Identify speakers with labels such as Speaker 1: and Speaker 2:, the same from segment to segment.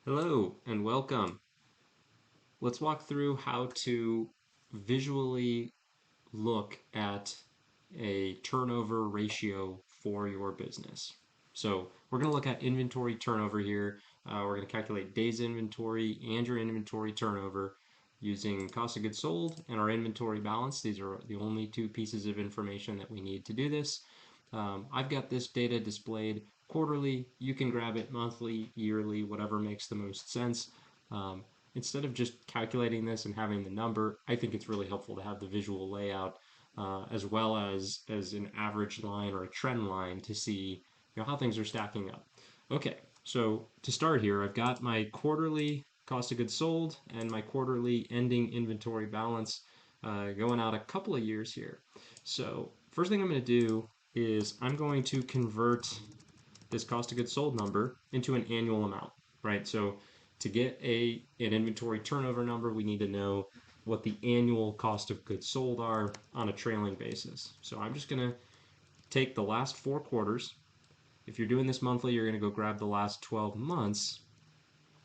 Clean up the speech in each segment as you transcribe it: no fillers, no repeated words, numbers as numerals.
Speaker 1: Hello and welcome. Let's walk through how to visually look at a turnover ratio for your business. So we're going to look at inventory turnover here. We're going to calculate days inventory and your inventory turnover using cost of goods sold and our inventory balance. These are the only two pieces of information that we need to do this. I've got this data displayed quarterly. You can grab it monthly, yearly, whatever makes the most sense. Um, Instead of just calculating this and having the number, I think it's really helpful to have the visual layout as well as an average line or a trend line to see how things are stacking up. Okay, so to start here, I've got my quarterly cost of goods sold and my quarterly ending inventory balance going out a couple of years here. So first thing I'm going to do is I'm going to convert this cost of goods sold number into an annual amount, right? So to get an inventory turnover number, we need to know what the annual cost of goods sold are on a trailing basis. So I'm just going to take the last 4 quarters. If you're doing this monthly, you're going to go grab the last 12 months,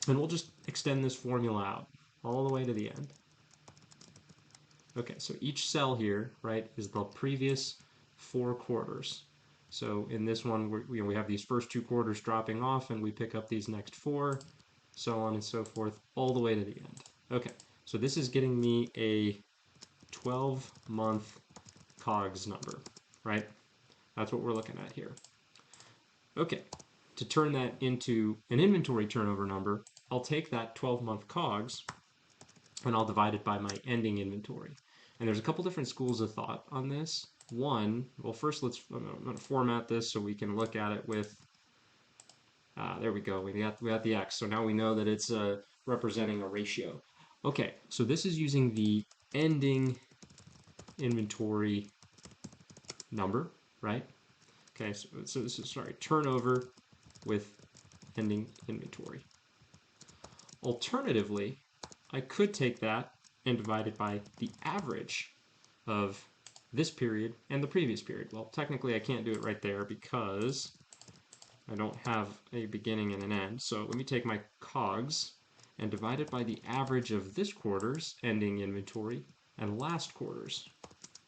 Speaker 1: and we'll just extend this formula out all the way to the end. Okay, so each cell here, right, is the previous 4 quarters. So in this one, we have these first 2 quarters dropping off, and we pick up these next 4, so on and so forth, all the way to the end. Okay, so this is getting me a 12-month COGS number, right? That's what we're looking at here. Okay, to turn that into an inventory turnover number, I'll take that 12-month COGS and I'll divide it by my ending inventory. And there's a couple different schools of thought on this. One, well, first I'm going to format this so we can look at it with, there we go, we got the X. So now we know that it's representing a ratio. Okay, so this is using the ending inventory number, right? Okay, so this is, sorry, turnover with ending inventory. Alternatively, I could take that and divide it by the average of this period and the previous period. Well, technically I can't do it right there because I don't have a beginning and an end. So let me take my COGS and divide it by the average of this quarter's ending inventory and last quarter's.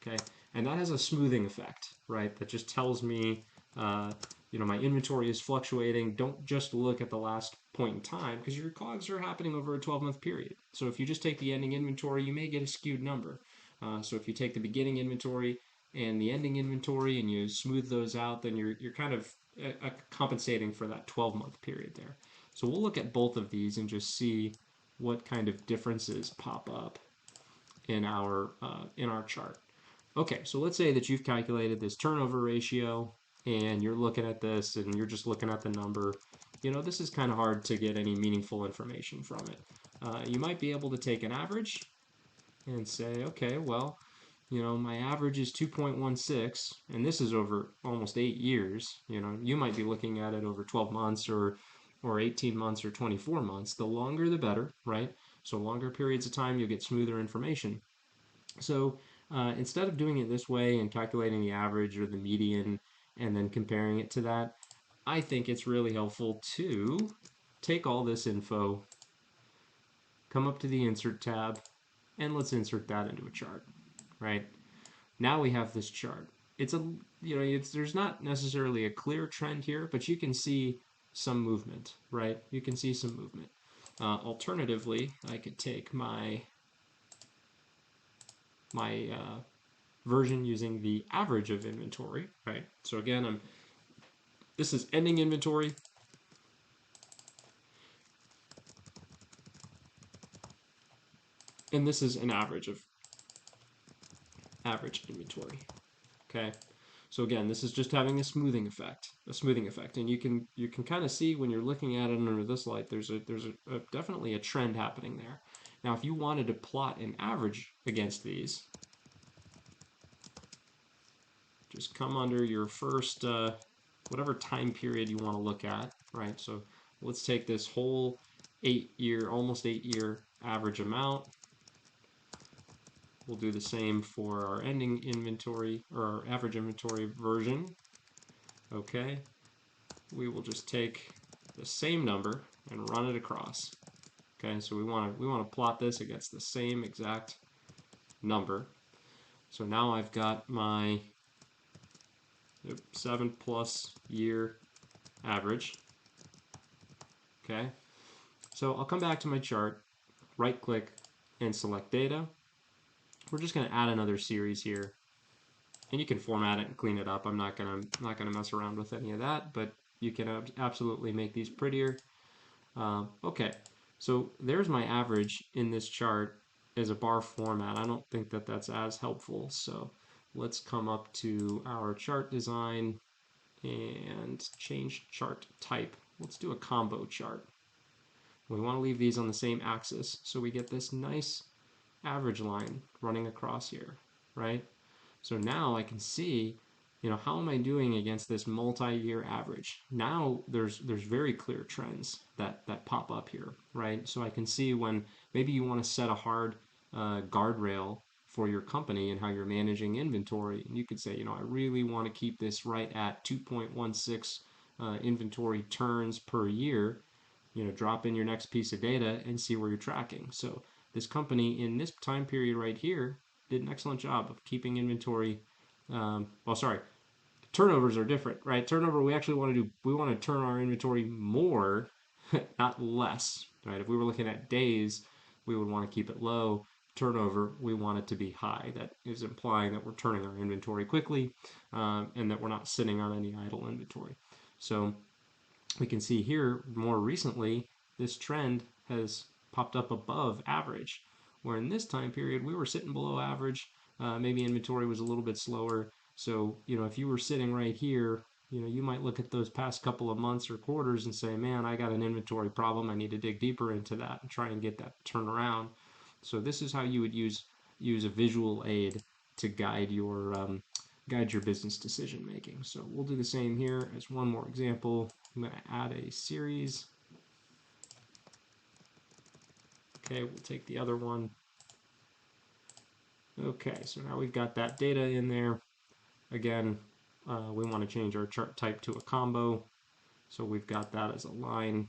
Speaker 1: Okay, and that has a smoothing effect, right? That just tells me, my inventory is fluctuating. Don't just look at the last point in time because your COGS are happening over a 12-month period. So if you just take the ending inventory, you may get a skewed number. So if you take the beginning inventory and the ending inventory and you smooth those out, then you're kind of compensating for that 12-month period there. So we'll look at both of these and just see what kind of differences pop up in our chart. Okay, so let's say that you've calculated this turnover ratio and you're looking at this and you're just looking at the number. This is kind of hard to get any meaningful information from it. You might be able to take an average and say, okay, well, my average is 2.16, and this is over almost 8 years. You might be looking at it over 12 months or 18 months or 24 months. The longer the better, right? So longer periods of time, you'll get smoother information. So instead of doing it this way and calculating the average or the median and then comparing it to that, I think it's really helpful to take all this info, come up to the Insert tab, and let's insert that into a chart, right? Now we have this chart. There's not necessarily a clear trend here, but you can see some movement, right? You can see some movement. Alternatively, I could take my version using the average of inventory, right? So again, this is ending inventory. And this is an average of average inventory. Okay. So again, this is just having a smoothing effect, and you can kind of see when you're looking at it under this light. There's definitely a trend happening there. Now, if you wanted to plot an average against these, just come under your first whatever time period you want to look at, right? So let's take this whole almost 8-year average amount. We'll do the same for our ending inventory or our average inventory version. Okay, we will just take the same number, and run it across. Okay, so we want to plot this against the same exact number. So now I've got my 7+ year average. Okay, so I'll come back to my chart, right click, and select data. We're just going to add another series here, and you can format it and clean it up. I'm not gonna mess around with any of that, but you can absolutely make these prettier. Okay, so there's my average in this chart as a bar format. I don't think that that's as helpful, so let's come up to our chart design and change chart type. Let's do a combo chart. We want to leave these on the same axis so we get this nice average line running across here, right? So now I can see, how am I doing against this multi-year average? Now there's very clear trends that pop up here, right? So I can see when maybe you want to set a hard guardrail for your company and how you're managing inventory. And you could say, I really want to keep this right at 2.16 inventory turns per year. Drop in your next piece of data and see where you're tracking. So this company in this time period right here did an excellent job of keeping inventory. Turnovers are different, right? Turnover, we actually we want to turn our inventory more, not less, right? If we were looking at days, we would want to keep it low. Turnover, we want it to be high. That is implying that we're turning our inventory quickly and that we're not sitting on any idle inventory. So we can see here more recently, this trend has popped up above average, where in this time period we were sitting below average. Maybe inventory was a little bit slower. So, if you were sitting right here, you might look at those past couple of months or quarters and say, man, I got an inventory problem. I need to dig deeper into that and try and get that to turn around. So this is how you would use a visual aid to guide your business decision making. So we'll do the same here as one more example. I'm going to add a series. Okay, we'll take the other one. Okay, so now we've got that data in there. Again, we want to change our chart type to a combo. So we've got that as a line,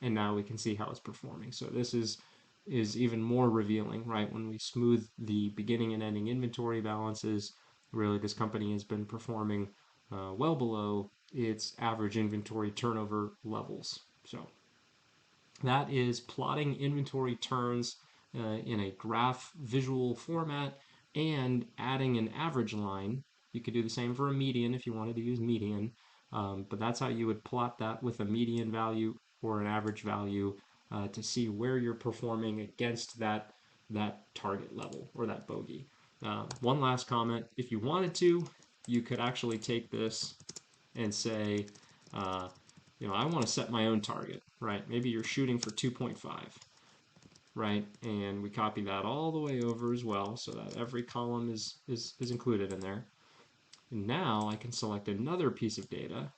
Speaker 1: and now we can see how it's performing. So this is even more revealing, right? When we smooth the beginning and ending inventory balances, really this company has been performing well below its average inventory turnover levels. So that is plotting inventory turns in a graph visual format and adding an average line. You could do the same for a median if you wanted to use median, but that's how you would plot that with a median value or an average value to see where you're performing against that target level or that bogey. One last comment, if you wanted to, you could actually take this and say, I want to set my own target, right? Maybe you're shooting for 2.5, right? And we copy that all the way over as well so that every column is included in there. And now I can select another piece of data,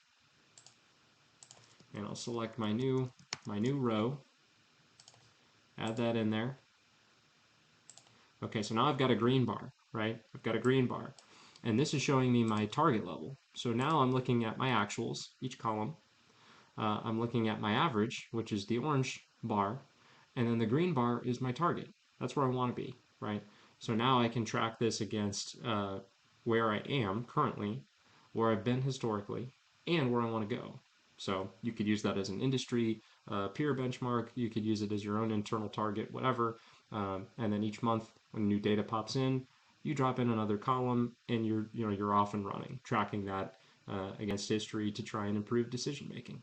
Speaker 1: and I'll select my new row, add that in there. Okay, so now I've got a green bar, right? I've got a green bar, and this is showing me my target level. So now I'm looking at my actuals, each column. I'm looking at my average, which is the orange bar, and then the green bar is my target. That's where I want to be, right? So now I can track this against where I am currently, where I've been historically, and where I want to go. So you could use that as an industry peer benchmark. You could use it as your own internal target, whatever. And then each month when new data pops in, you drop in another column, and you're off and running, tracking that against history to try and improve decision making.